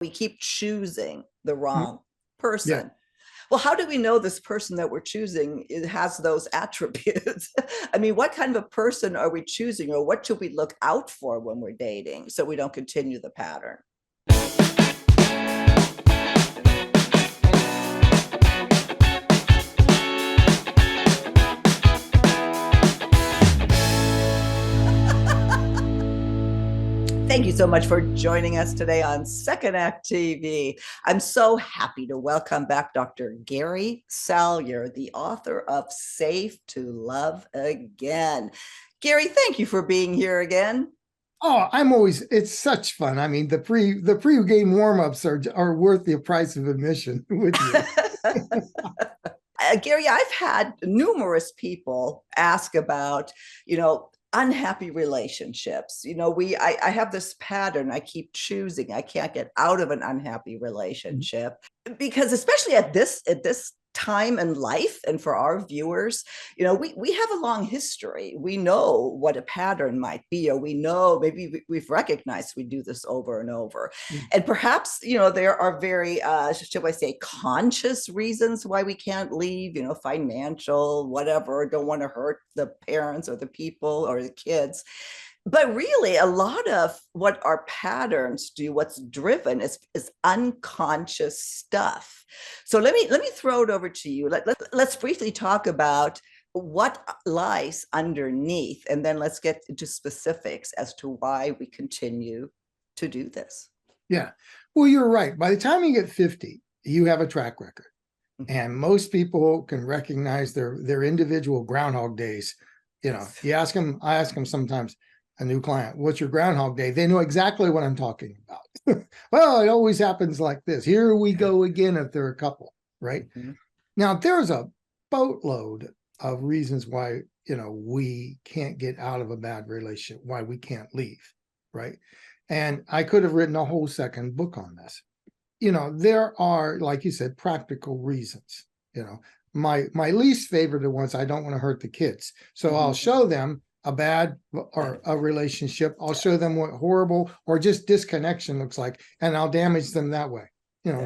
We keep choosing the Mm, wrong yeah. person. Well, how do we know this person that we're choosing has those attributes? I mean, what kind of a person are we choosing, or what should we look out for when we're dating so we don't continue the pattern? Thank you so much for joining us today on Second Act TV. I'm so happy to welcome back Dr. Gary Salyer, the author of Safe to Love Again. Gary, thank you for being here again. Oh, it's such fun. I mean, the pre-game warm-ups are worth the price of admission with you. Gary, I've had numerous people ask about, unhappy relationships. I have this pattern. I keep choosing. I can't get out of an unhappy relationship because, especially at this time in life, and for our viewers, we have a long history. We know what a pattern might be, or we know maybe we've recognized we do this over and over. And perhaps, there are very, should I say, conscious reasons why we can't leave, financial, whatever, don't want to hurt the parents or the people or the kids. But really, a lot of what our patterns do, what's driven, is unconscious stuff. So let me throw it over to you. Let's briefly talk about what lies underneath, and then let's get into specifics as to why we continue to do this. Yeah. Well, you're right. By the time you get 50, you have a track record. Mm-hmm. And most people can recognize their individual Groundhog Days. I ask them sometimes, a new client, what's your Groundhog Day? They know exactly what I'm talking about. Well, it always happens like this. Here we go again if they're a couple, right? Mm-hmm. Now, there's a boatload of reasons why, we can't get out of a bad relationship, why we can't leave, right? And I could have written a whole second book on this. There are, like you said, practical reasons. My least favorite ones, I don't want to hurt the kids. So I'll show them a bad or a relationship. I'll show them what horrible or just disconnection looks like, and I'll damage them that way.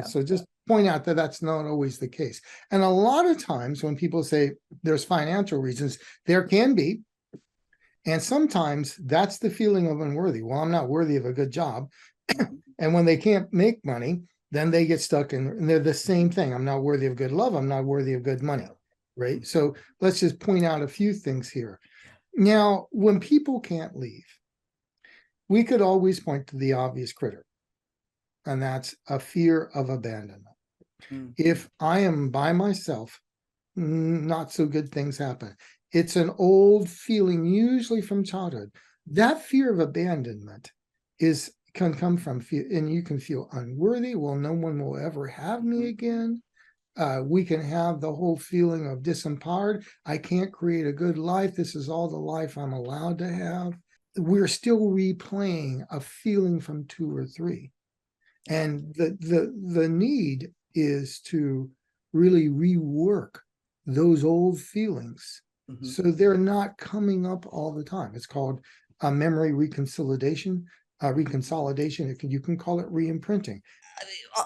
So just point out that that's not always the case. And a lot of times when people say there's financial reasons, there can be. And sometimes that's the feeling of unworthy. Well, I'm not worthy of a good job. And when they can't make money, then they get stuck in, and they're the same thing. I'm not worthy of good love. I'm not worthy of good money. Right. So let's just point out a few things here. Now, when people can't leave, we could always point to the obvious critter, and that's a fear of abandonment. If I am by myself, not so good things happen. It's an old feeling, usually from childhood. That fear of abandonment can come from fear, and you can feel unworthy. Well, no one will ever have me again. We can have the whole feeling of disempowered. I can't create a good life. This is all the life I'm allowed to have. We're still replaying a feeling from 2 or 3. And the need is to really rework those old feelings so they're not coming up all the time. It's called a memory reconciliation. You can call it re-imprinting.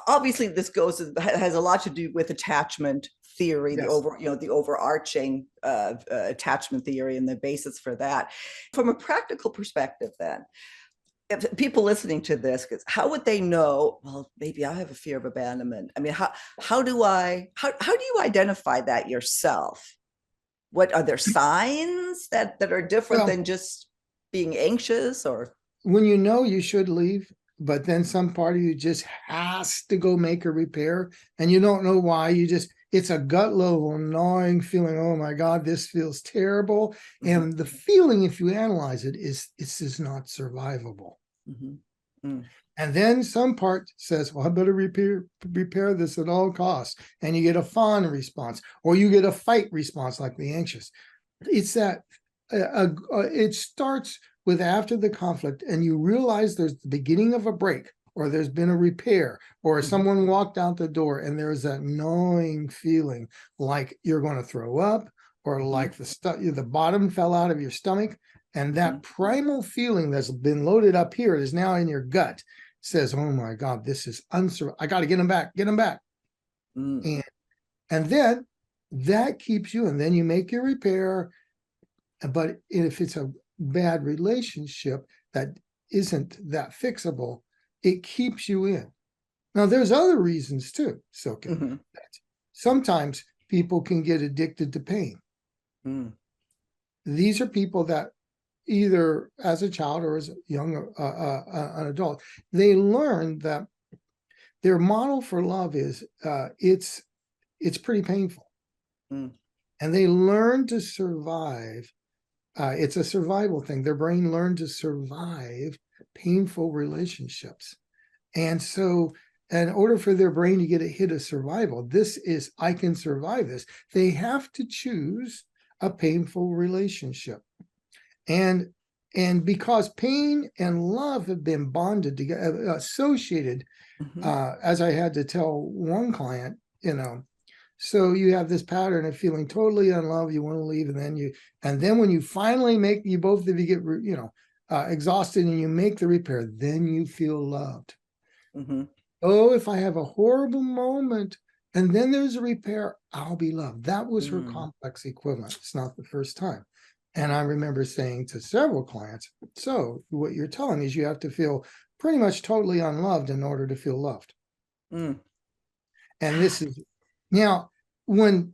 Obviously, this has a lot to do with attachment theory, Yes. the overarching attachment theory and the basis for that. From a practical perspective, then, if people listening to this, how would they know? Well, maybe I have a fear of abandonment. I mean, how do you identify that yourself? What are there signs that are different than just being anxious? Or when you should leave, but then some part of you just has to go make a repair, and you don't know why. It's a gut level gnawing feeling. Oh my God, this feels terrible. And the feeling, if you analyze it, it's just not survivable. And then some part says, well, I better repair this at all costs. And you get a fawn response, or you get a fight response like the anxious. It's that it starts with after the conflict, and you realize there's the beginning of a break, or there's been a repair, or someone walked out the door, and there's that gnawing feeling like you're going to throw up, or like the bottom fell out of your stomach. And that primal feeling that's been loaded up here is now in your gut. says, oh my God, this is unsurvivable. I got to get him back, get him back. Mm. And then that keeps you, and then you make your repair. But if it's a bad relationship that isn't that fixable, it keeps you in. Now, there's other reasons too, Silken. Mm-hmm. Sometimes people can get addicted to pain. Mm. These are people that either as a child or as a young an adult, they learn that their model for love is it's pretty painful, Mm. and they learn to survive. It's a survival thing. Their brain learned to survive painful relationships, and so in order for their brain to get a hit of survival, this is, I can survive this. They have to choose a painful relationship. And because pain and love have been bonded together, associated, Mm-hmm. as I had to tell one client, so you have this pattern of feeling totally unloved, you want to leave, and then when you finally you both of you get, exhausted and you make the repair, then you feel loved. Mm-hmm. Oh, if I have a horrible moment and then there's a repair, I'll be loved. That was her complex equivalent. It's not the first time. And I remember saying to several clients, so what you're telling me is you have to feel pretty much totally unloved in order to feel loved. Mm. And this is now when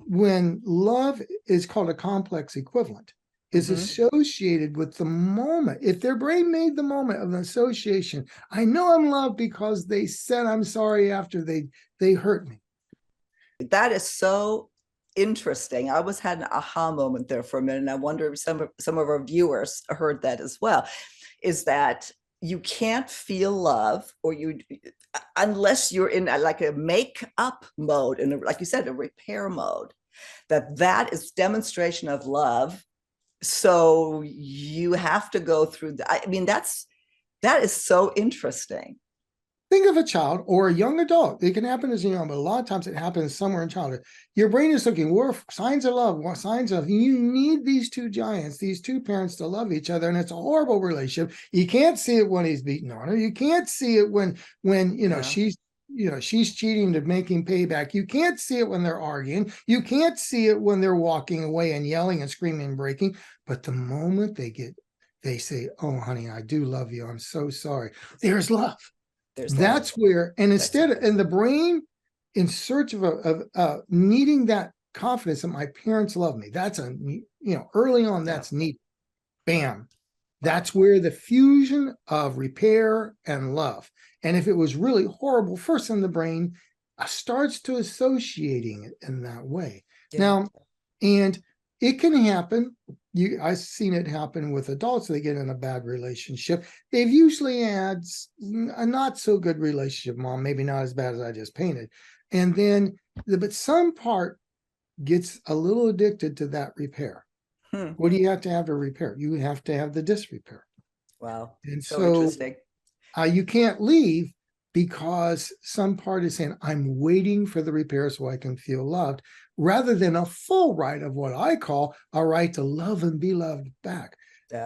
love is called a complex equivalent, is Mm-hmm. associated with the moment. If their brain made the moment of an association, I know I'm loved because they said I'm sorry after they hurt me. That is so interesting. I always had an aha moment there for a minute, and I wonder if some of our viewers heard that as well. Is that you can't feel love, or you, unless you're in like a make-up mode, and like you said, a repair mode. That is demonstration of love. So you have to go through. I mean, that is so interesting. Think of a child or a young adult. It can happen as a young, but a lot of times it happens somewhere in childhood. Your brain is looking, what signs of love, what signs of, you need these two giants, these two parents to love each other. And it's a horrible relationship. You can't see it when he's beating on her. You can't see it when she's cheating to make him pay back. You can't see it when they're arguing. You can't see it when they're walking away and yelling and screaming and breaking. But the moment they say, oh, honey, I do love you. I'm so sorry. There's love. There's love. That's where, and instead, and the brain, in search of needing that confidence that my parents love me. That's early on, that's neat. Bam. That's where the fusion of repair and love. And if it was really horrible first in the brain, starts to associating it in that way. Yeah. Now, and it can happen. I've seen it happen with adults. They get in a bad relationship. They've usually had a not so good relationship, mom, maybe not as bad as I just painted. And then, but some part gets a little addicted to that repair. What do you have to repair? You have to have the disrepair. Wow. And so interesting. You can't leave because some part is saying, I'm waiting for the repair so I can feel loved, rather than a full right of what I call a right to love and be loved back.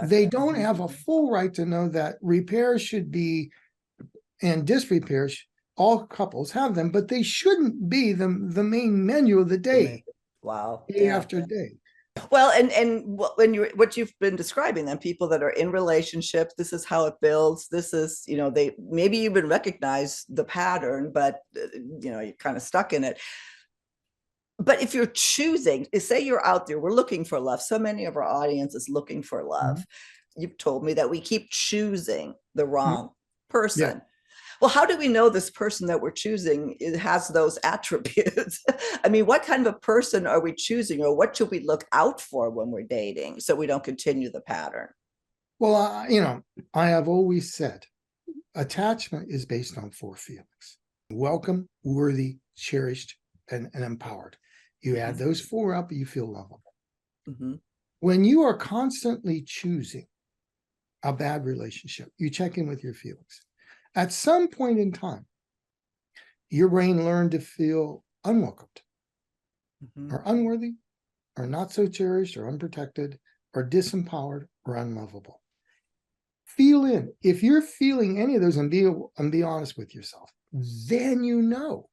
They don't have a full right to know that repair should be, and disrepair, all couples have them, but they shouldn't be the main menu of the day. Wow. Day after day. Well, and what you've been describing, then people that are in relationships, this is how it builds. This is, they maybe even recognize the pattern, but you're kind of stuck in it. But if you're choosing, say you're out there, we're looking for love. So many of our audience is looking for love. Mm-hmm. You've told me that we keep choosing the wrong person. Yeah. Well, how do we know this person that we're choosing has those attributes? I mean, what kind of a person are we choosing, or what should we look out for when we're dating so we don't continue the pattern? Well, I have always said attachment is based on 4 feelings: welcome, worthy, cherished, and empowered. You add those 4 up, you feel lovable. Mm-hmm. When you are constantly choosing a bad relationship, you check in with your feelings. At some point in time, your brain learned to feel unwelcomed, or unworthy, or not so cherished, or unprotected, or disempowered, or unlovable. feel in. If you're feeling any of those, and be honest with yourself, then you know.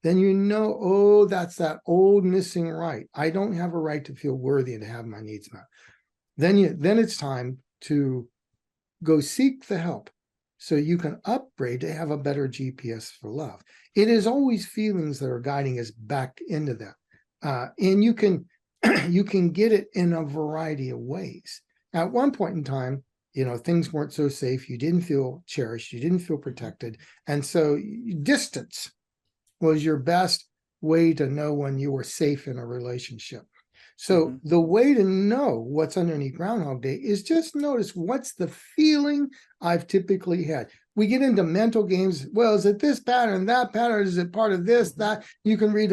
Then you know, oh, that's that old missing right. I don't have a right to feel worthy and to have my needs met. Then it's time to go seek the help so you can upgrade to have a better GPS for love. It is always feelings that are guiding us back into that. And you can you can get it in a variety of ways. At one point in time, things weren't so safe. You didn't feel cherished. You didn't feel protected. And so distance was your best way to know when you were safe in a relationship. So the way to know what's underneath Groundhog Day is just notice what's the feeling I've typically had. We get into mental games. Well, is it this pattern, that pattern? Is it part of this, that? You can read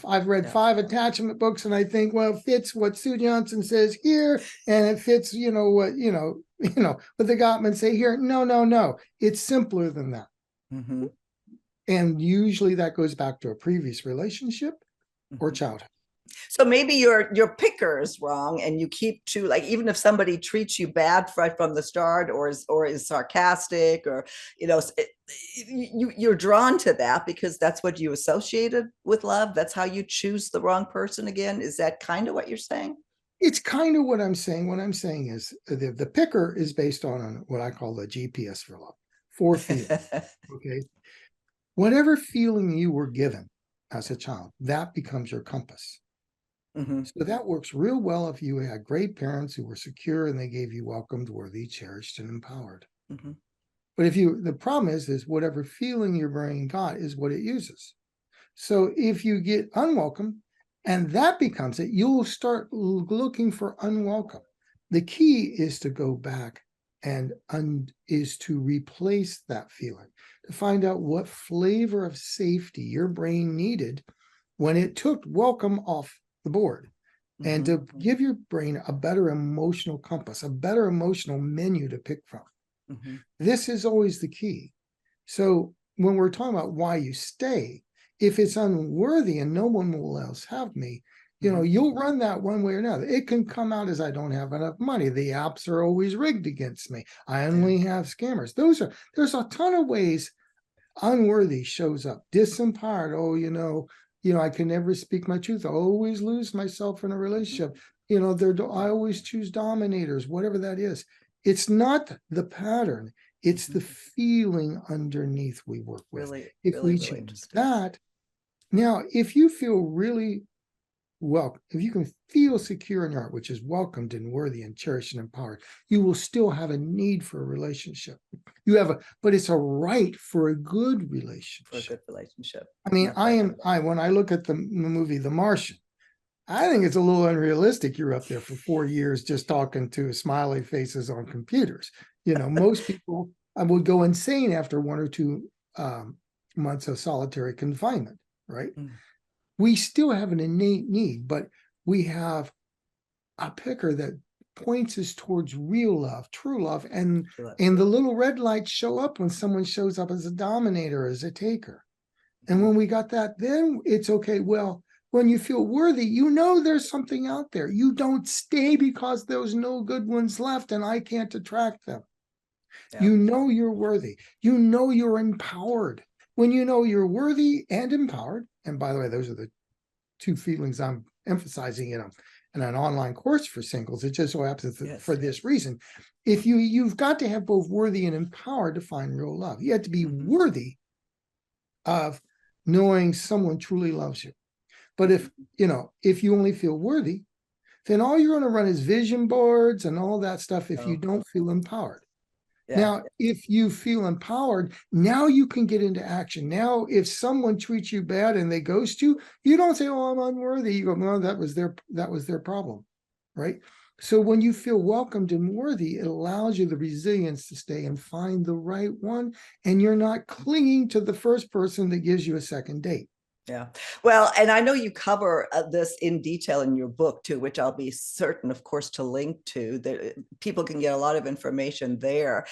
I've read 5 attachment books, and I think, well, it fits what Sue Johnson says here, and it fits, what the Gottman say here. No. It's simpler than that. And usually that goes back to a previous relationship or childhood. So maybe your picker is wrong, and you keep to, like, even if somebody treats you bad right from the start, or is sarcastic, or you're drawn to that because that's what you associated with love. That's how you choose the wrong person again. Is that kind of what you're saying? It's kind of what I'm saying. What I'm saying is the picker is based on what I call the GPS for love. 4 feelings. Okay. Whatever feeling you were given as a child, that becomes your compass. So that works real well if you had great parents who were secure and they gave you welcomed, worthy, cherished, and empowered. But the problem is whatever feeling your brain got is what it uses. So if you get unwelcome and that becomes it, you'll start looking for unwelcome. The key is to go back and is to replace that feeling, to find out what flavor of safety your brain needed when it took welcome off the board, and to give your brain a better emotional compass, a better emotional menu to pick from. This is always the key. So when we're talking about why you stay, if it's unworthy and no one will else have me, you'll run that one way or another. It can come out as I don't have enough money. The apps are always rigged against me. I only have scammers. There's a ton of ways unworthy shows up. Disempowered. I can never speak my truth. I always lose myself in a relationship. I always choose dominators, whatever that is. It's not the pattern. It's the feeling underneath we work with. If we change that, now, if you feel really welcome, if you can feel secure in your heart, which is welcomed and worthy and cherished and empowered, you will still have a need for a relationship. But it's a right for a good relationship. I mean, when I look at the movie The Martian, I think it's a little unrealistic. You're up there for 4 years just talking to smiley faces on computers. Most people would go insane after 1 or 2 months of solitary confinement, right? We still have an innate need, but we have a picker that points us towards real love, true love, and the little red lights show up when someone shows up as a dominator, as a taker. And when we got that, then it's okay. Well, when you feel worthy, there's something out there. You don't stay because there's no good ones left and I can't attract them. You're worthy. You're empowered. When you're worthy and empowered, and by the way, those are the 2 feelings I'm emphasizing in an online course for singles. It just so happens for this reason. If you've got to have both worthy and empowered to find real love. You have to be worthy of knowing someone truly loves you. But if you only feel worthy, then all you're going to run is vision boards and all that stuff if you don't feel empowered. Now, if you feel empowered, now you can get into action. Now, if someone treats you bad and they ghost you, you don't say, "Oh, I'm unworthy." You go, "No, that was their problem," right? So when you feel welcomed and worthy, it allows you the resilience to stay and find the right one, and you're not clinging to the first person that gives you a second date. Yeah. Well, and I know you cover this in detail in your book too, which I'll be certain, of course, to link to. That people can get a lot of information there.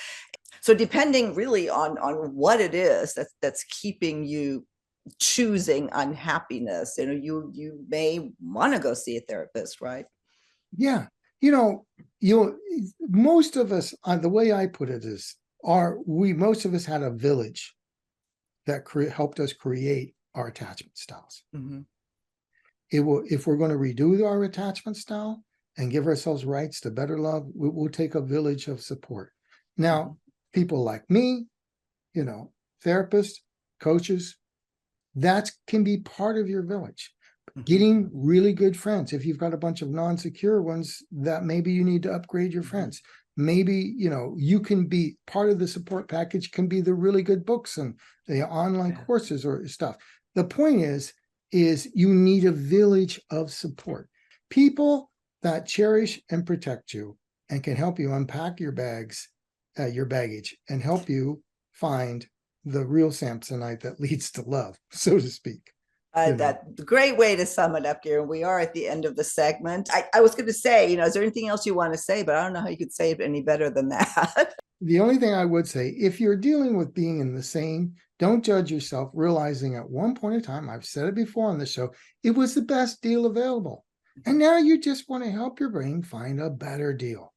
So depending really on what it is that's keeping you choosing unhappiness, you may want to go see a therapist, right? Yeah. you know, you'll most of us, the way I put it is, most of us had a village that helped us create our attachment styles. Mhm. If we're going to redo our attachment style and give ourselves rights to better love, we'll take a village of support. Now, people like me, you know, therapists, coaches, that can be part of your village. Getting really good friends. If you've got a bunch of non-secure ones, that maybe you need to upgrade your friends. Maybe, you know, you can be part of the support package, can be the really good books and the online courses or stuff. The point is you need a village of support. People that cherish and protect you and can help you unpack your bags, your baggage, and help you find the real Samsonite that leads to love, so to speak. That's a great way to sum it up, Gary. We are at the end of the segment. I was going to say, you know, is there anything else you want to say? But I don't know how you could say it any better than that. The only thing I would say, if you're dealing with being in the same, don't judge yourself, realizing at one point in time, I've said it before on the show, it was the best deal available. And now you just want to help your brain find a better deal.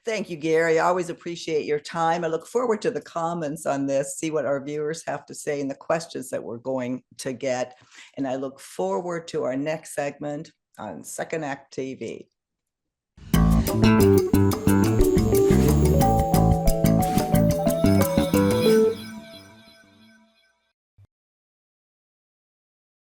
Thank you, Gary. I always appreciate your time. I look forward to the comments on this, see what our viewers have to say and the questions that we're going to get. And I look forward to our next segment on Second Act TV.